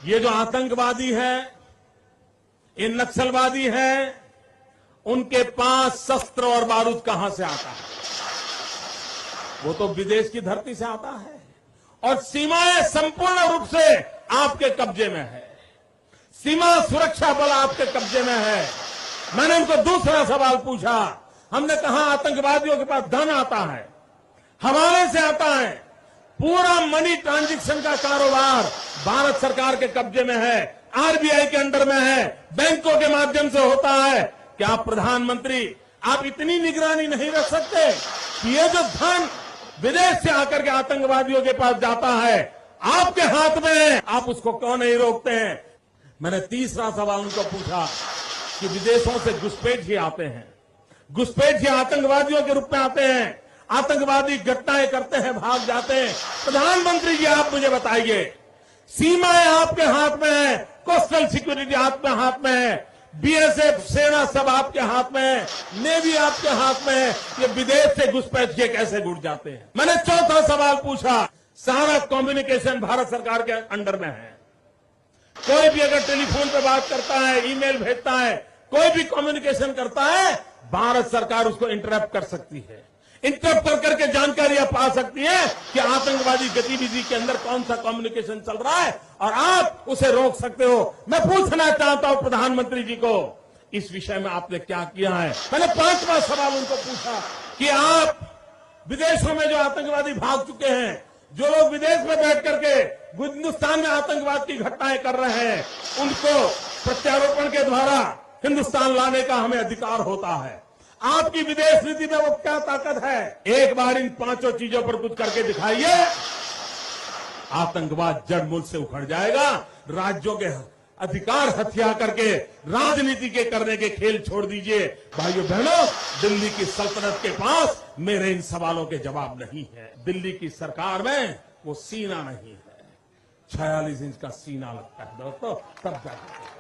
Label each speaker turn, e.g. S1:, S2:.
S1: ये जो आतंकवादी है, ये नक्सलवादी है, उनके पास शस्त्र और बारूद कहां से आता है? वो तो विदेश की धरती से आता है और सीमाएं संपूर्ण रूप से आपके कब्जे में है। सीमा सुरक्षा बल आपके कब्जे में है। मैंने उनको दूसरा सवाल पूछा। हमने कहा आतंकवादियों के पास धन आता है, हवाले से आता है, पूरा मनी ट्रांजैक्शन का कारोबार भारत सरकार के कब्जे में है, आरबीआई के अंडर में है, बैंकों के माध्यम से होता है। क्या आप प्रधानमंत्री, आप इतनी निगरानी नहीं रख सकते कि ये जो धन विदेश से आकर के आतंकवादियों के पास जाता है आपके हाथ में है, आप उसको क्यों नहीं रोकते हैं? मैंने तीसरा सवाल उनको पूछा कि विदेशों से घुसपैठ ही आते हैं, घुसपैठ ही आतंकवादियों के रूप में आते हैं, आतंकवादी घटनाएं करते हैं, भाग जाते हैं। प्रधानमंत्री जी, आप मुझे बताइए, सीमाएं आपके हाथ में है, कोस्टल सिक्योरिटी आपके हाथ में है, बीएसएफ सेना सब आपके हाथ में है, नेवी आपके हाथ में है, ये विदेश से घुसपैठ के कैसे घुस जाते हैं? मैंने चौथा सवाल पूछा, सारा कम्युनिकेशन भारत सरकार के अंडर में है। कोई भी अगर टेलीफोन पे बात करता है, ईमेल भेजता है, कोई भी कम्युनिकेशन करता है, भारत सरकार उसको इंटरप्ट कर सकती है। इंटरप्ट कर करके जानकारियां पा सकती है कि आतंकवादी गतिविधि के अंदर कौन सा कम्युनिकेशन चल रहा है और आप उसे रोक सकते हो। मैं पूछना चाहता हूं प्रधानमंत्री जी को, इस विषय में आपने क्या किया है? मैंने पांचवा सवाल उनको पूछा कि आप विदेशों में जो आतंकवादी भाग चुके हैं, जो लोग विदेश में बैठ करके हिंदुस्तान में आतंकवाद की घटनाएं कर रहे हैं, उनको प्रत्यारोपण के द्वारा हिंदुस्तान लाने का हमें अधिकार होता है। आपकी विदेश नीति में वो क्या ताकत है? एक बार इन पांचों चीजों पर कुछ करके दिखाइए, आतंकवाद जड़ मूल से उखड़ जाएगा। राज्यों के अधिकार हथिया करके राजनीति के करने के खेल छोड़ दीजिए। भाइयों बहनों, दिल्ली की सल्तनत के पास मेरे इन सवालों के जवाब नहीं है। दिल्ली की सरकार में वो सीना नहीं है, 46 इंच का सीना लगता है दोस्तों, तब जाकर